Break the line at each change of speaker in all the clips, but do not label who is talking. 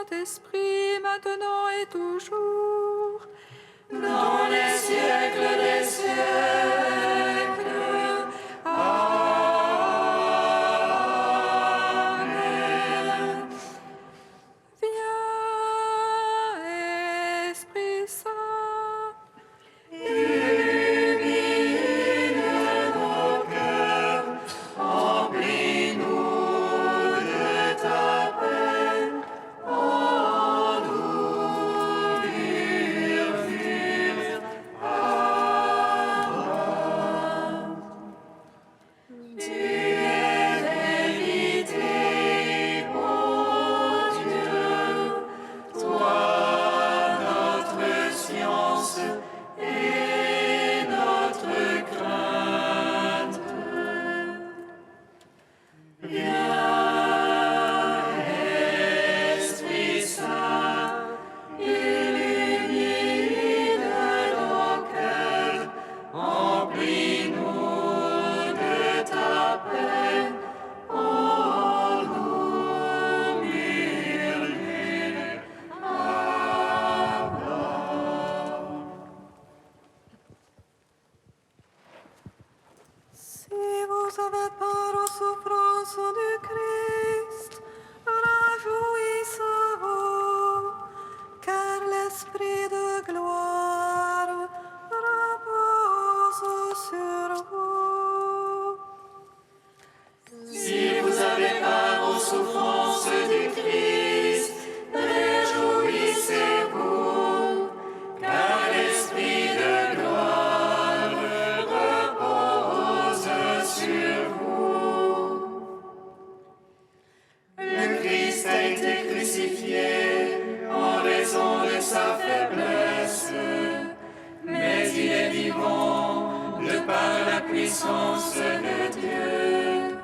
Saint-Esprit, maintenant et toujours,
dans les siècles des siècles. Amen.
viens, Esprit Saint,
Illumine nos cœurs, remplis-nous de ta paix. En nous murmure Abba. Tu es vérité, ô Dieu, toi notre science et notre crainte. Viens, Esprit Saint, illumine nos cœurs, remplis-nous de ta paix. En nous murmure Abba.
si vous avez peur aux souffrances du Christ, réjouissez-vous, car l'Esprit de gloire repose sur vous.
Si vous avez part aux souffrances du Christ, réjouissez-vous, car l'Esprit de gloire repose sur vous. Le Christ a été crucifié en raison de sa faiblesse, mais il est vivant de par la puissance de Dieu.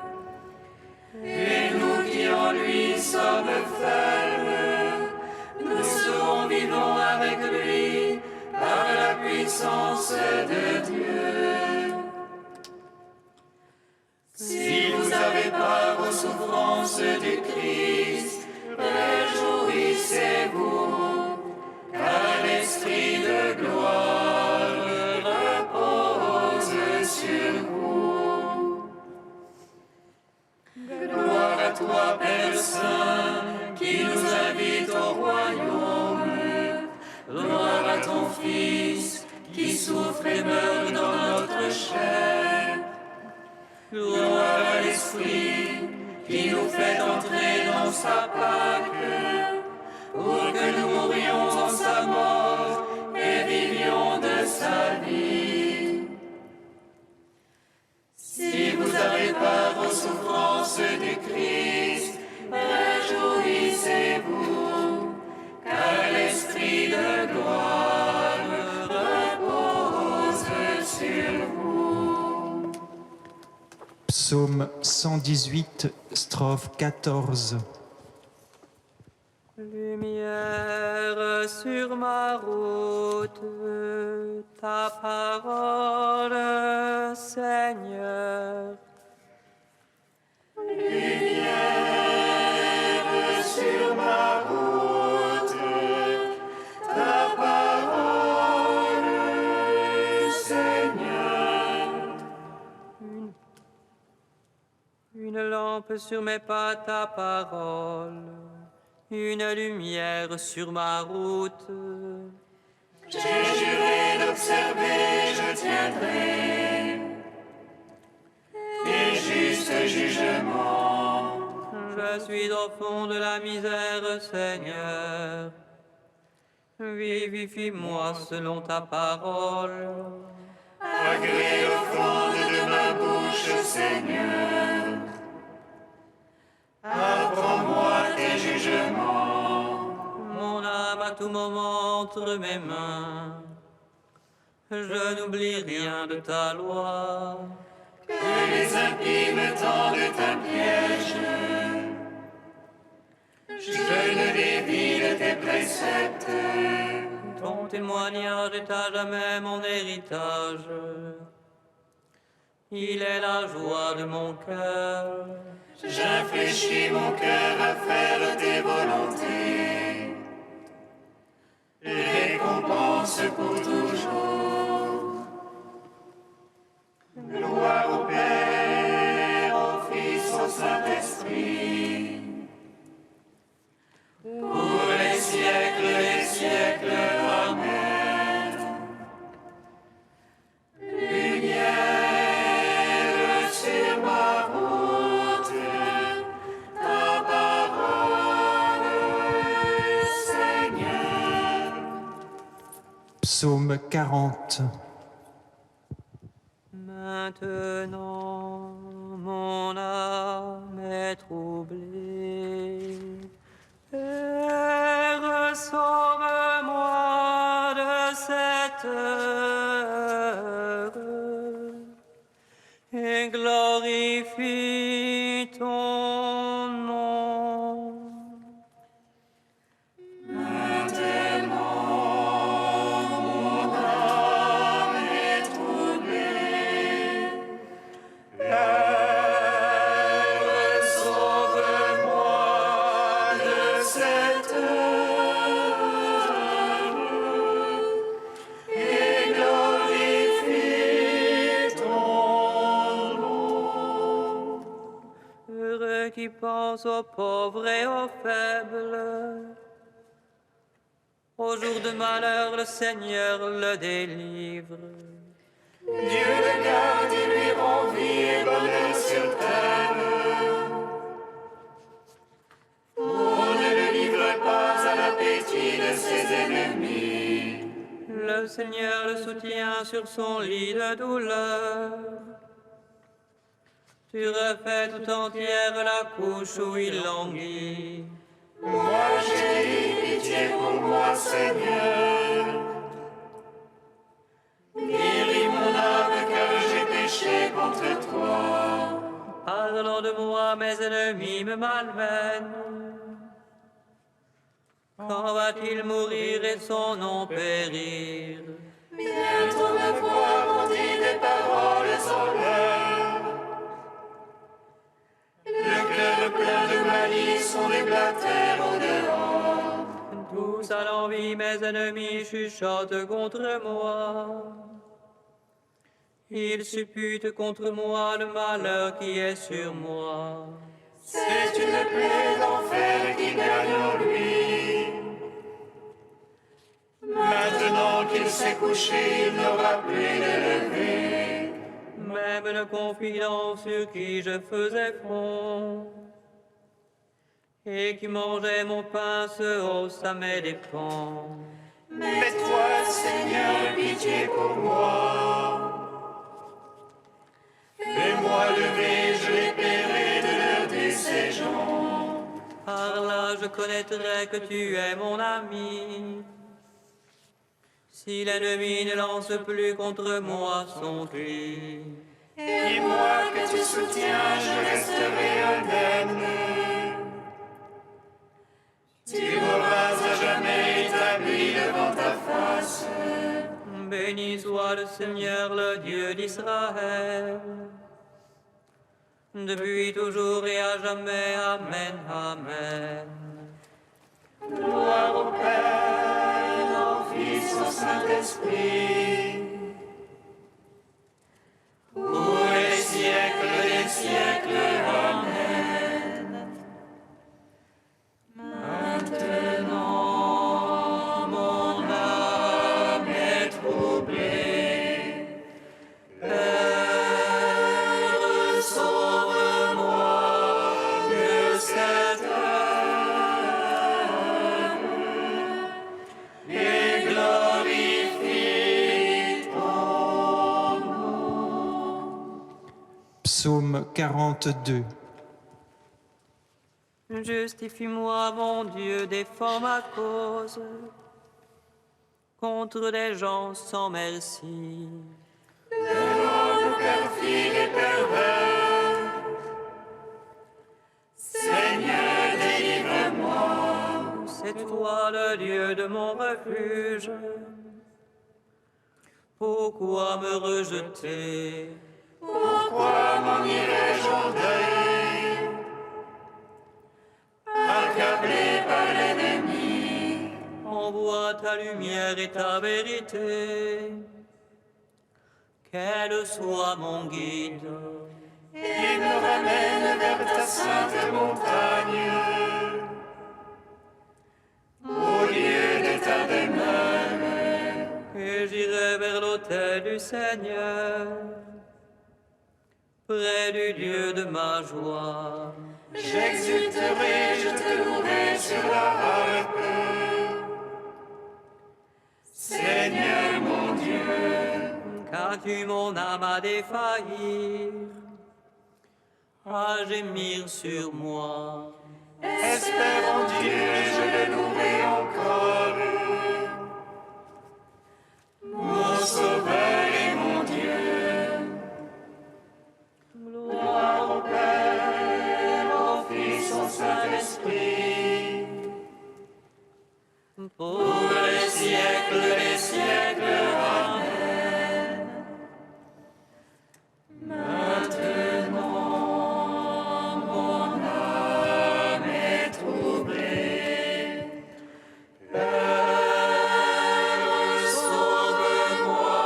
Et nous qui en lui sommes fermes, nous serons vivants avec lui par la puissance de Dieu. Si vous avez part aux souffrances du Christ, réjouissez-vous, car l'Esprit de gloire repose sur vous. Gloire à toi, Père Saint, qui nous invite au royaume. Gloire à ton Fils, qui souffre et meurt dans notre chair. Gloire à l'Esprit, qui nous fait entrer dans sa Pâque, pour que nous mourions en sa mort et vivions de sa vie. Si vous avez part aux souffrances du Christ, réjouissez-vous, car l'Esprit de gloire repose sur vous.
Psaume 118, strophe 14.
Lumière sur ma route, ta parole, Seigneur.
Lumière sur ma route, ta parole, Seigneur.
Une lampe sur mes pas, ta parole. Une lumière sur ma route.
J'ai juré d'observer, je tiendrai tes justes jugements.
Je suis au fond de la misère, Seigneur. Vivifie-moi selon ta parole.
Agrée au fond de ma bouche, Seigneur. Apprends-moi tes jugements.
Mon âme à tout moment entre mes mains. Je n'oublie rien de ta loi.
Que les impies me tendent un piège. Je ne dévie de tes préceptes.
Ton témoignage est à jamais mon héritage. Il est la joie de mon cœur.
J'infléchis mon cœur à faire tes volontés. récompense pour toujours. Gloire au Père, au Fils, au Saint-Esprit, pour les siècles des siècles. Amen. Lumière sur ma route, ta parole, Seigneur.
Psaume 40.
Maintenant, mon âme est troublée. Père, sauve-moi de cette heure et glorifie ton nom. Heureux qui pense aux pauvres et aux faibles. Au jour de malheur, le Seigneur le délivre.
Dieu le garde et lui rend vie et bonheur sur terre. On ne le livre pas à l'appétit de ses ennemis.
Le Seigneur le soutient sur son lit de douleur. Tu refais tout entière la couche où il languit.
Moi j'ai dit, pitié pour moi, Seigneur. Guéris mon âme, car j'ai péché contre toi.
Pardon de moi, mes ennemis me malmènent. Quand va-t-il mourir et son nom périr?
Bientôt me voir on dit des paroles en l'air. Le cœur plein de malice, on les blatère au dehors.
Tous à l'envie, mes ennemis chuchotent contre moi. Ils supputent contre moi le malheur qui est sur moi.
C'est une plaie d'enfer qui gagne en lui. Maintenant qu'il s'est couché, il n'aura plus de lever.
Même le confident sur qui je faisais front et qui mangeait mon pain se hausse à mes dépens.
Mais toi, Seigneur, pitié pour moi. Fais-moi lever, je les paierai de l'heure de ces gens.
Par là, je connaîtrai que tu es mon ami. Si l'ennemi ne lance plus contre moi son cri.
Et moi que tu soutiens, je resterai indemne. Tu m'auras à jamais établi devant ta face.
Béni soit le Seigneur, le Dieu d'Israël, depuis toujours et à jamais. Amen, amen.
Gloire au Père, au Fils, au Saint-Esprit, pour les siècles des siècles. Amen. Maintenant, mon âme est troublée. Père, sauve-moi de cette heure et glorifie ton nom.
Psaume 42.
Justifie-moi, mon Dieu, défends ma cause contre des gens sans merci.
L'homme perfide et pervers, Seigneur, délivre-moi.
C'est toi le Dieu de mon refuge. Pourquoi me rejeter?
Pourquoi m'en irais-je en deuil, accablé par l'ennemi?
Envoie ta ta lumière et ta vérité. Qu'elle soit mon guide.
Il me ramène vers ta sainte montagne, au lieu de ta demeure.
Et j'irai vers l'autel du Seigneur, près du Dieu de ma joie.
J'exulterai, je te louerai sur la harpe. Seigneur mon Dieu,
Qu'as-tu mon âme à défaillir, à gémir sur moi?
espère en Dieu et je le louerai encore. Mon Sauveur et mon Dieu, gloire au Père, au Fils, au Saint-Esprit, pour les siècles des siècles. Amen. Maintenant, mon âme est troublée. Père, sauve-moi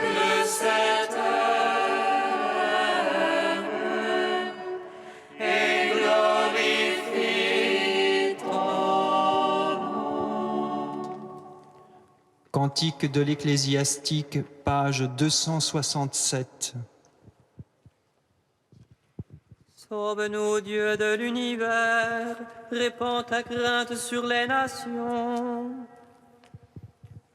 de cette heure et glorifie ton nom.
Cantique de l'Ecclésiastique, page 267.
Sauve-nous, Dieu de l'univers, répands ta crainte sur les nations.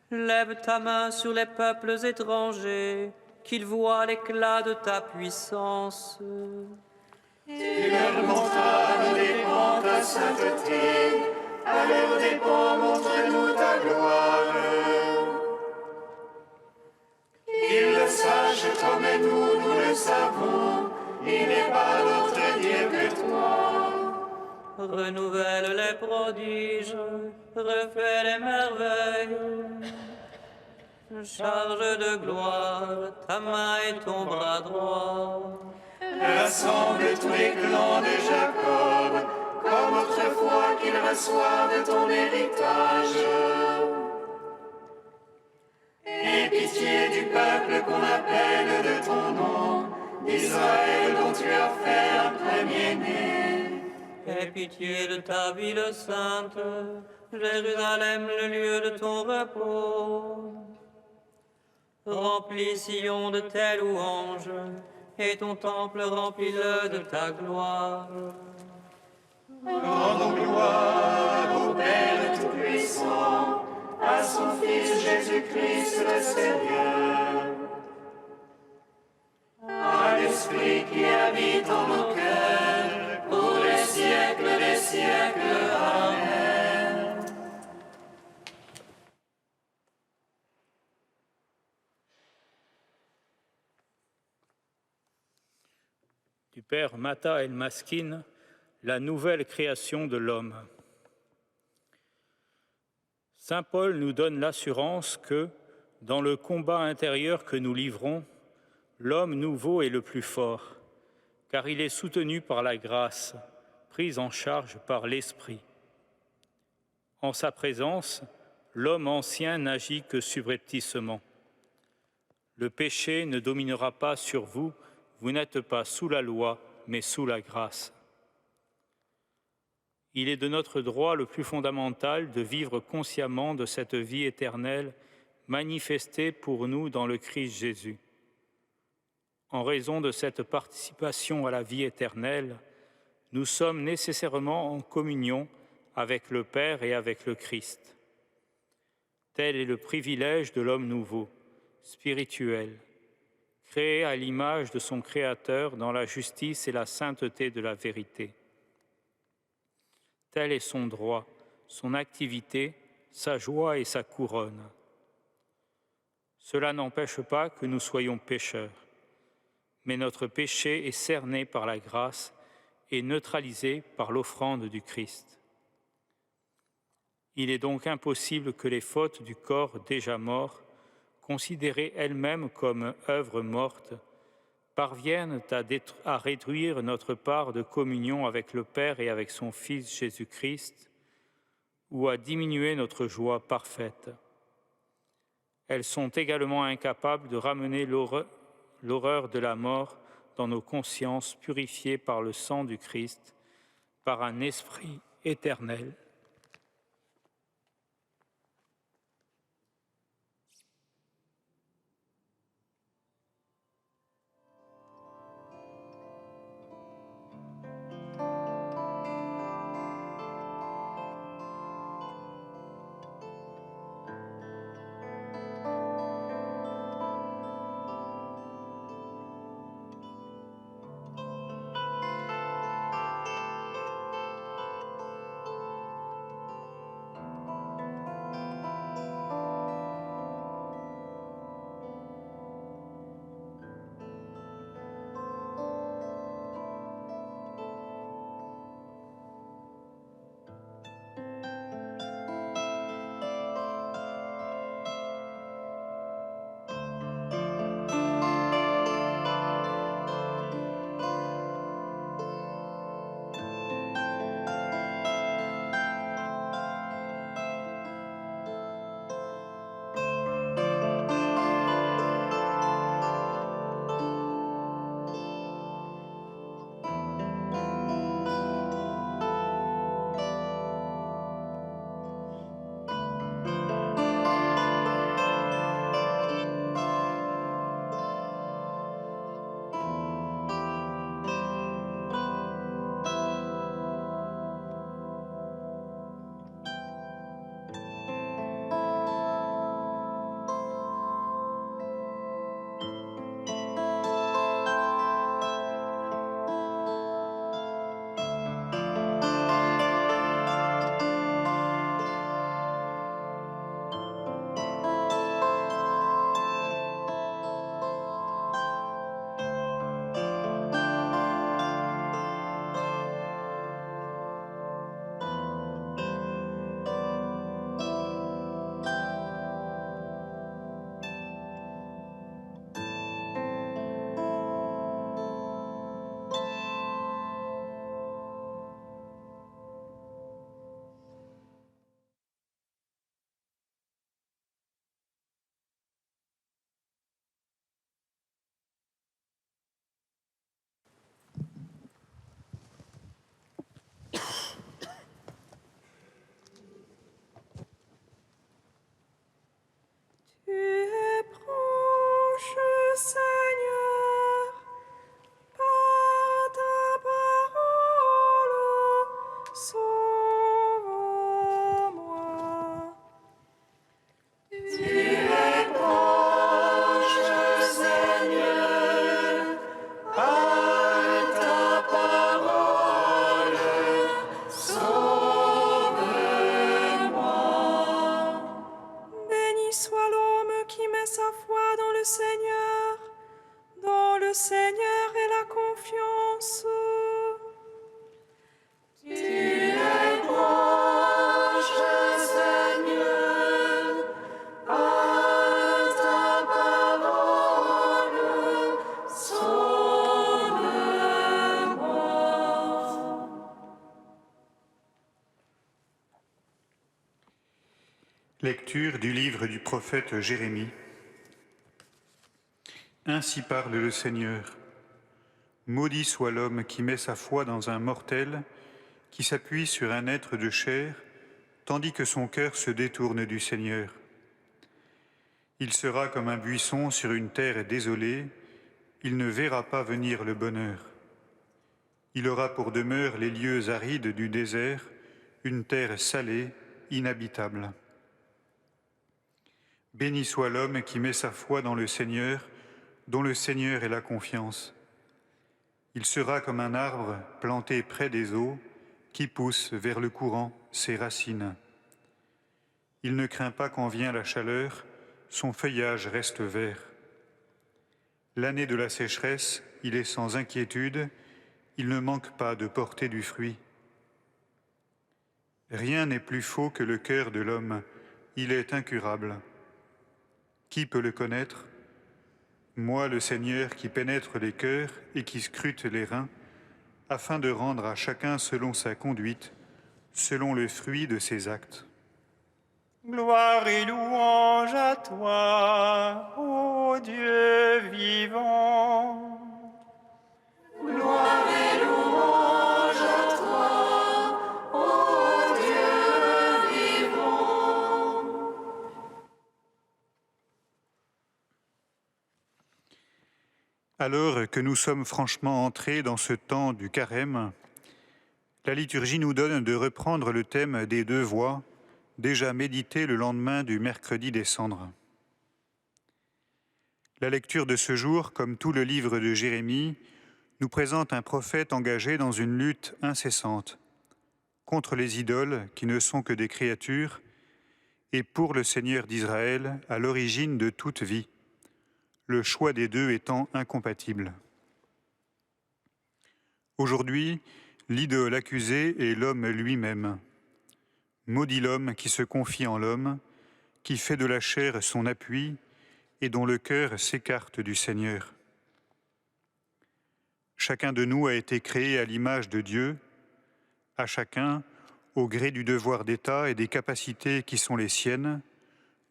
Lève ta main sur les peuples étrangers, qu'ils voient l'éclat de ta puissance.
Tu leur montras à nos dépens ta sainteté, à leurs dépens montre-nous ta gloire. Qu'ils le sachent comme nous, nous le savons, il n'est pas d'autre Dieu que toi.
Renouvelle les prodiges, refais les merveilles. Charge de gloire ta main et ton bras droit.
Rassemble tous les clans de Jacob, comme autrefois qu'ils reçoivent ton héritage. Aie pitié du peuple qu'on appelle de ton nom, d'Israël dont tu as fait un premier-né.
Aie pitié de ta ville sainte, Jérusalem, le lieu de ton repos. Remplis Sion de tes louanges, et ton temple remplis-le de ta gloire.
Rendons gloire au Père Tout-Puissant, à son Fils Jésus-Christ le Seigneur, à l'Esprit qui habite en nos cœurs, pour les siècles des siècles. Amen.
Du père Mata El Maskin, la nouvelle création de l'homme. Saint Paul nous donne l'assurance que, dans le combat intérieur que nous livrons, l'homme nouveau est le plus fort, car il est soutenu par la grâce, prise en charge par l'Esprit. En sa présence, l'homme ancien n'agit que subrepticement. Le péché ne dominera pas sur vous, vous n'êtes pas sous la loi, mais sous la grâce. Il est de notre droit le plus fondamental de vivre consciemment de cette vie éternelle manifestée pour nous dans le Christ Jésus. En raison de cette participation à la vie éternelle, nous sommes nécessairement en communion avec le Père et avec le Christ. Tel est le privilège de l'homme nouveau, spirituel, créé à l'image de son Créateur dans la justice et la sainteté de la vérité. Tel est son droit, son activité, sa joie et sa couronne. Cela n'empêche pas que nous soyons pécheurs, mais notre péché est cerné par la grâce et neutralisé par l'offrande du Christ. Il est donc impossible que les fautes du corps déjà mort, considérées elles-mêmes comme œuvres mortes, parviennent à réduire notre part de communion avec le Père et avec son Fils Jésus-Christ, ou à diminuer notre joie parfaite. Elles sont également incapables de ramener l'horreur de la mort dans nos consciences purifiées par le sang du Christ, par un esprit éternel.
Tu es proche, Seigneur, par ta parole, sauve-moi.
Tu es proche, Seigneur, par ta parole, sauve-moi.
Béni soit l'homme qui met sa foi dans le Seigneur, dans le Seigneur est la confiance.
Tu es proche, Seigneur, par ta parole, sauve-moi.
Lecture du livre du prophète Jérémie. Ainsi parle le Seigneur. Maudit soit l'homme qui met sa foi dans un mortel, qui s'appuie sur un être de chair, tandis que son cœur se détourne du Seigneur. Il sera comme un buisson sur une terre désolée, il ne verra pas venir le bonheur. Il aura pour demeure les lieux arides du désert, une terre salée, inhabitable. Béni soit l'homme qui met sa foi dans le Seigneur, dont le Seigneur est la confiance. Il sera comme un arbre planté près des eaux, qui pousse vers le courant ses racines. Il ne craint pas quand vient la chaleur, son feuillage reste vert. L'année de la sécheresse, il est sans inquiétude, il ne manque pas de porter du fruit. Rien n'est plus faux que le cœur de l'homme, il est incurable. Qui peut le connaître ? Moi, le Seigneur, qui pénètre les cœurs et qui scrute les reins, afin de rendre à chacun selon sa conduite, selon le fruit de ses actes. Gloire et louange à toi, ô Dieu vivant.
Gloire et louange à toi, ô Dieu vivant.
Alors que nous sommes franchement entrés dans ce temps du carême, la liturgie nous donne de reprendre le thème des deux voix, déjà médité le lendemain du mercredi des cendres. La lecture de ce jour, comme tout le livre de Jérémie, nous présente un prophète engagé dans une lutte incessante contre les idoles qui ne sont que des créatures et pour le Seigneur d'Israël à l'origine de toute vie, le choix des deux étant incompatible. Aujourd'hui, l'idole accusée est l'homme lui-même. Maudit l'homme qui se confie en l'homme, qui fait de la chair son appui et dont le cœur s'écarte du Seigneur. Chacun de nous a été créé à l'image de Dieu, à chacun, au gré du devoir d'État et des capacités qui sont les siennes,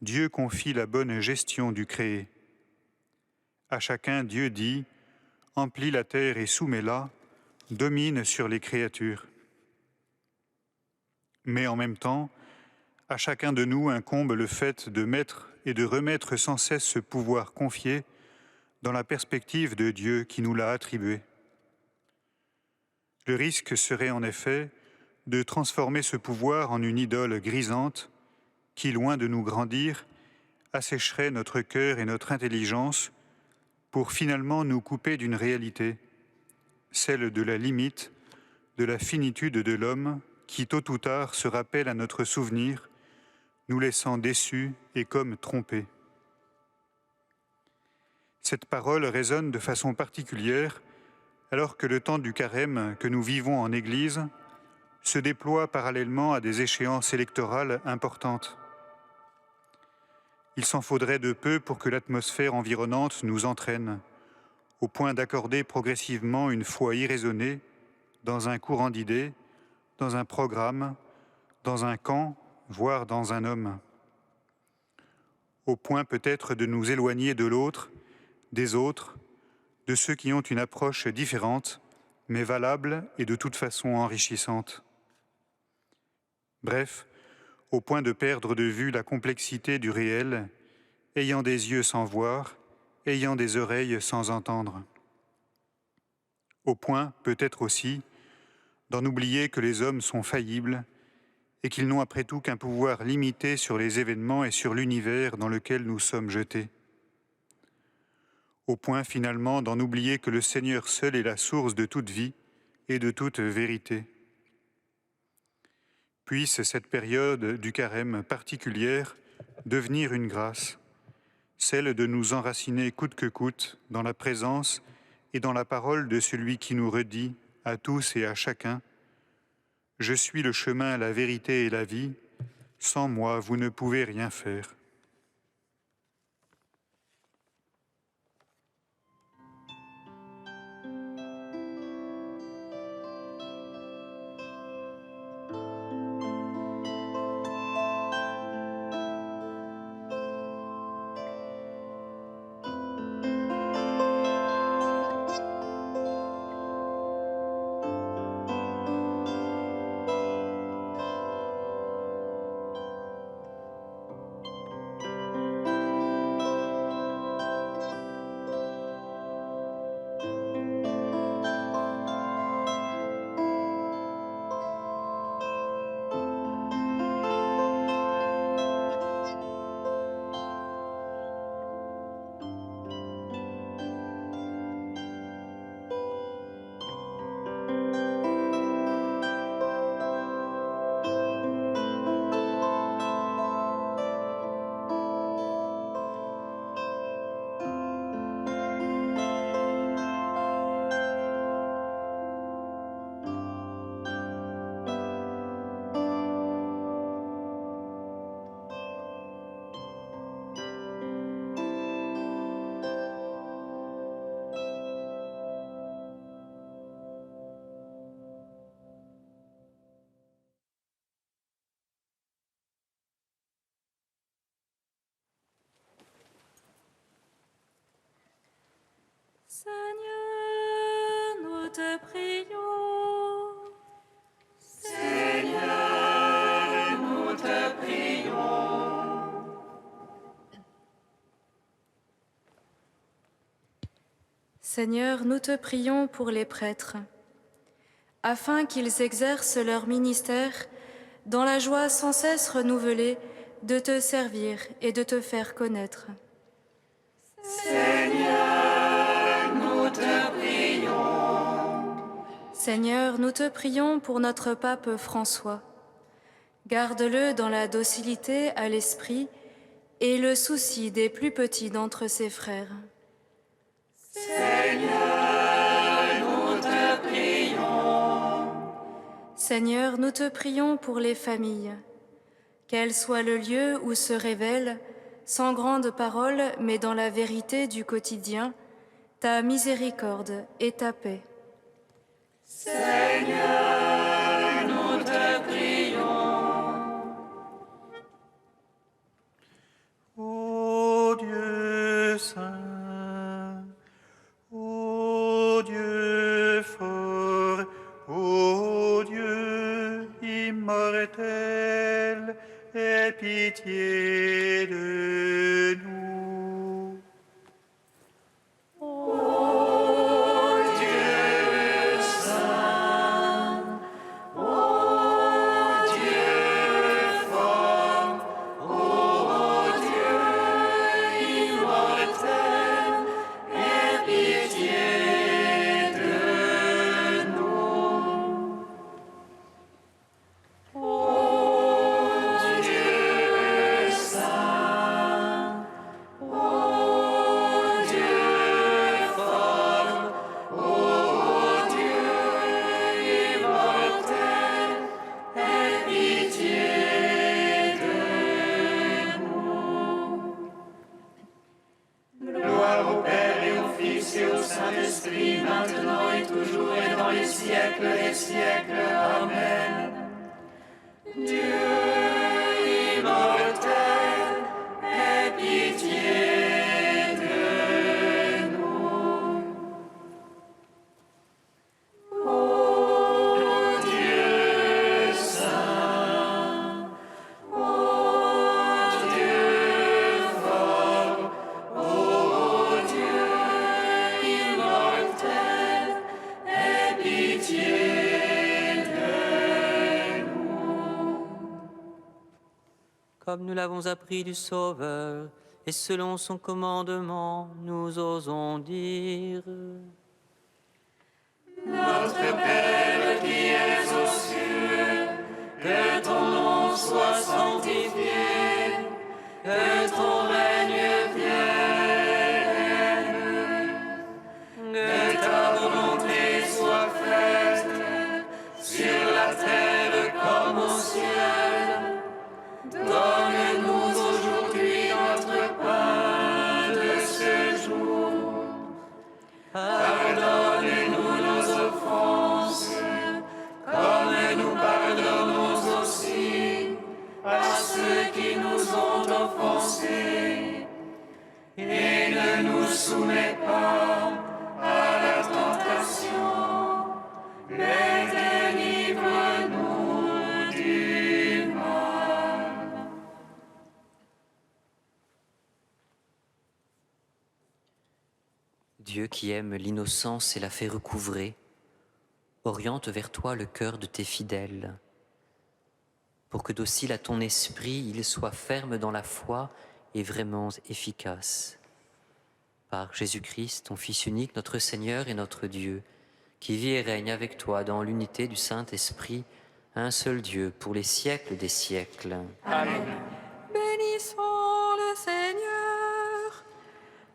Dieu confie la bonne gestion du créé. À chacun, Dieu dit « Emplis la terre et soumets-la, domine sur les créatures ». Mais en même temps, à chacun de nous incombe le fait de mettre et de remettre sans cesse ce pouvoir confié dans la perspective de Dieu qui nous l'a attribué. Le risque serait en effet de transformer ce pouvoir en une idole grisante qui, loin de nous grandir, assécherait notre cœur et notre intelligence pour finalement nous couper d'une réalité, celle de la limite, de la finitude de l'homme qui, tôt ou tard, se rappelle à notre souvenir, nous laissant déçus et comme trompés. Cette parole résonne de façon particulière alors que le temps du carême que nous vivons en Église se déploie parallèlement à des échéances électorales importantes. Il s'en faudrait de peu pour que l'atmosphère environnante nous entraîne, au point d'accorder progressivement une foi irraisonnée dans un courant d'idées, dans un programme, dans un camp, voire dans un homme. Au point peut-être de nous éloigner de l'autre, des autres, de ceux qui ont une approche différente, mais valable et de toute façon enrichissante. Bref, au point de perdre de vue la complexité du réel, ayant des yeux sans voir, ayant des oreilles sans entendre. Au point, peut-être aussi, d'en oublier que les hommes sont faillibles et qu'ils n'ont après tout qu'un pouvoir limité sur les événements et sur l'univers dans lequel nous sommes jetés. Au point finalement d'en oublier que le Seigneur seul est la source de toute vie et de toute vérité. Puisse cette période du carême particulière devenir une grâce, celle de nous enraciner coûte que coûte dans la présence et dans la parole de celui qui nous redit à tous et à chacun « Je suis le chemin, la vérité et la vie, sans moi vous ne pouvez rien faire ».
te prions.
Seigneur, nous te prions.
Seigneur, nous te prions pour les prêtres, afin qu'ils exercent leur ministère dans la joie sans cesse renouvelée de te servir et de te faire connaître.
Seigneur, nous te prions.
Seigneur, nous te prions pour notre pape François. Garde-le dans la docilité à l'esprit et le souci des plus petits d'entre ses frères.
Seigneur, nous te prions.
Seigneur, nous te prions pour les familles, qu'elles soient le lieu où se révèle, sans grandes paroles, mais dans la vérité du quotidien, ta miséricorde et ta paix.
Seigneur, nous te prions.
Ô Dieu saint, ô Dieu fort, ô Dieu immortel, aie pitié de nous.
Ô Dieu saint, ô Dieu fort, ô Dieu immortel, aie pitié de nous. Ô Dieu saint, ô Dieu fort, ô Dieu immortel, aie pitié de nous. Gloire au Père et au Fils et au Saint-Esprit, maintenant et toujours et dans les siècles des siècles. Amen. Dieu immortel, aie pitié de nous. Ô Dieu saint, ô Dieu fort, ô Dieu immortel, aie pitié de nous.
Comme nous l'avons appris du Sauveur, et selon son commandement, nous osons dire:
Notre Père qui es aux cieux, que ton nom soit sanctifié, que ton règne vienne, que ta volonté soit faite sur la terre comme au ciel. Donne-nous aujourd'hui notre pain de ce jour. Pardonne-nous nos offenses, comme nous pardonnons aussi à ceux qui nous ont offensés. Et ne nous soumets pas à la tentation, mais délivre-nous du mal.
Dieu qui aime l'innocence et la fait recouvrer, oriente vers toi le cœur de tes fidèles, pour que docile à ton esprit, il soit ferme dans la foi et vraiment efficace. Par Jésus-Christ, ton Fils unique, notre Seigneur et notre Dieu, qui vit et règne avec toi dans l'unité du Saint-Esprit, un seul Dieu, pour les siècles des siècles.
Amen.
Bénissons le Seigneur.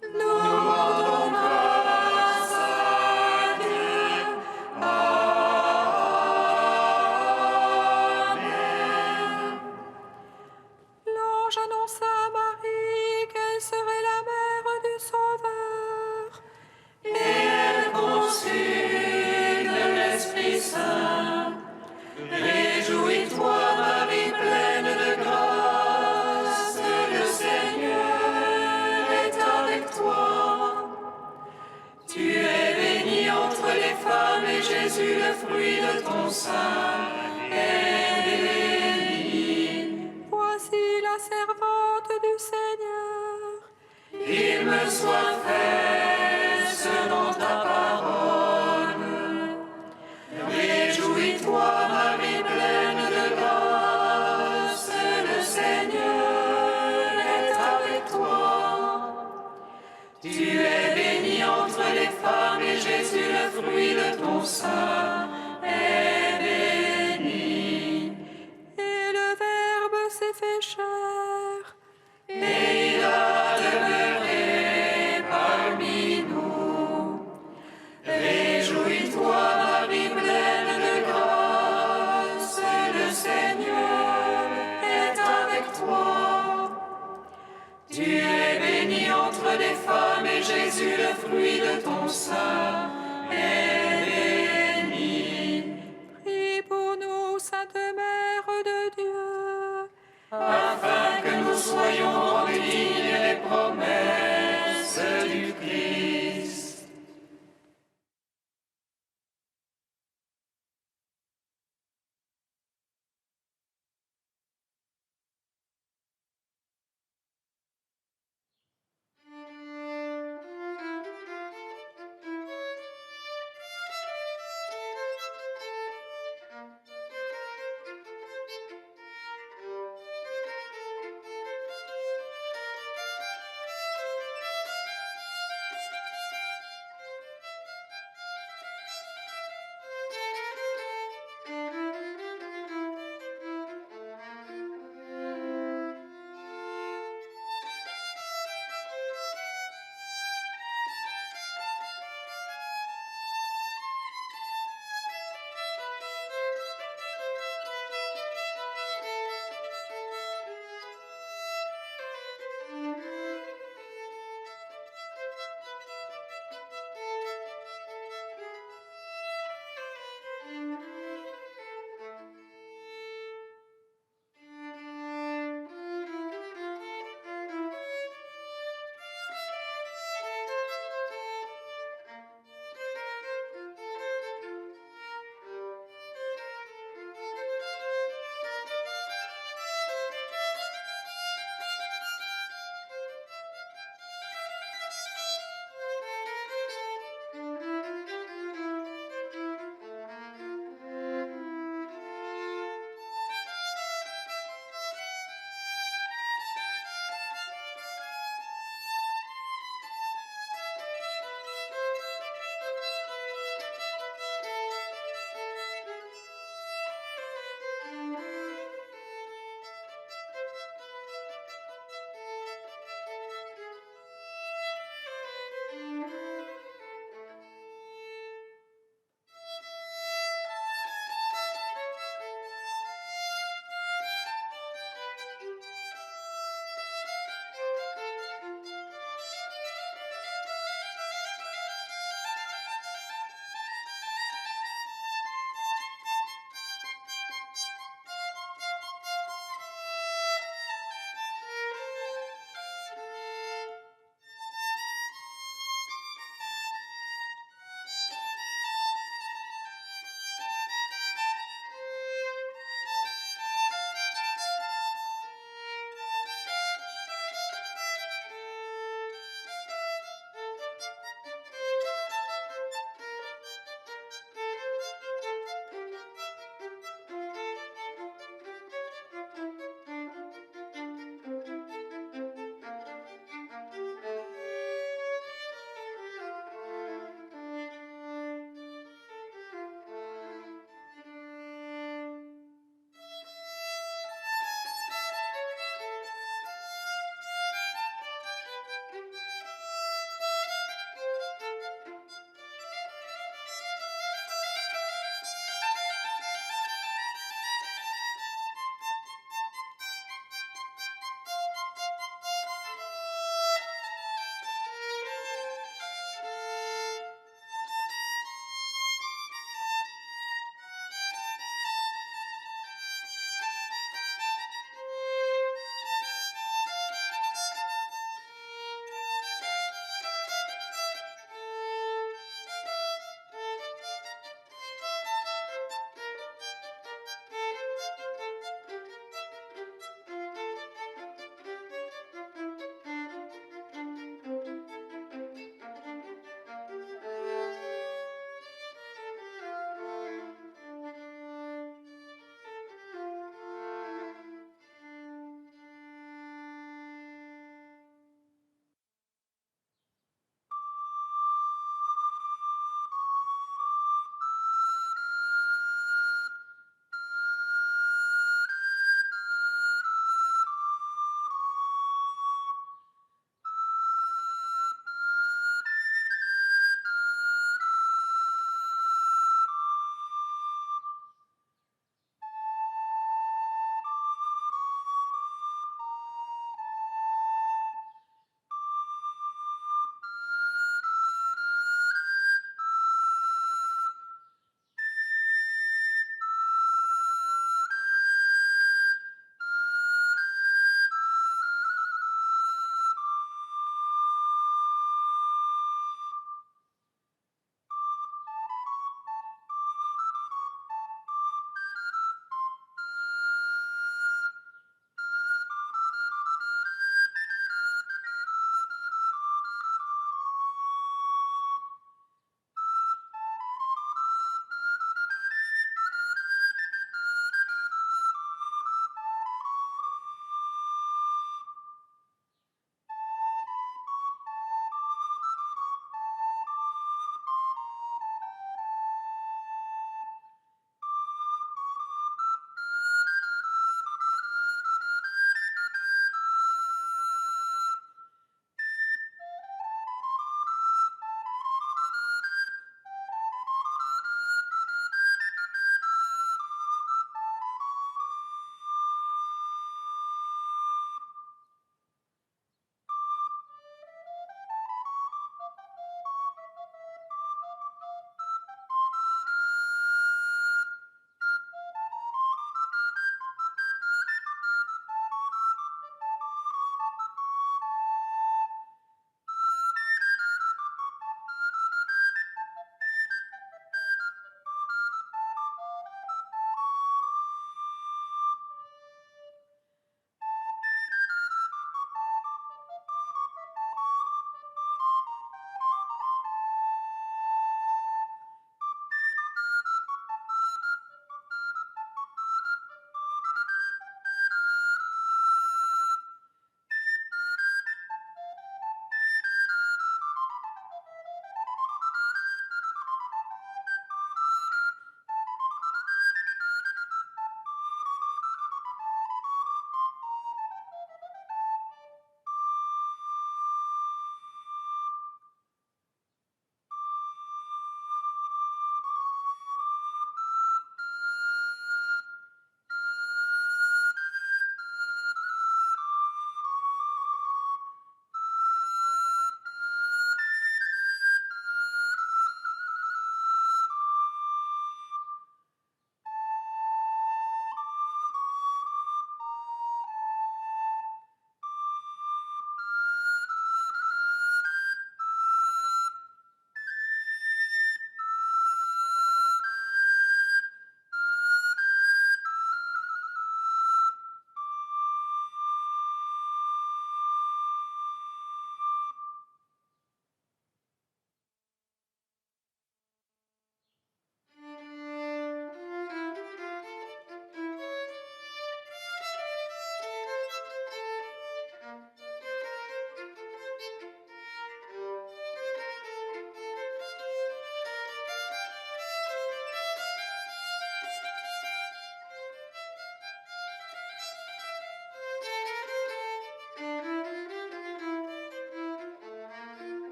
Nous rendons grâce à Dieu. Amen.
L'ange annonça à Marie qu'elle serait la mère du Sauveur.
Et elle conçut de l'Esprit Saint. Réjouis-toi, Marie pleine de grâce. Jésus, le fruit de ton sein, est béni.
Voici la servante du Seigneur.
Il me soit fait selon ta parole. Réjouis-toi, Marie pleine de grâce, le Seigneur est avec toi. Tu es bénie entre les femmes et Jésus, le fruit de ton sein,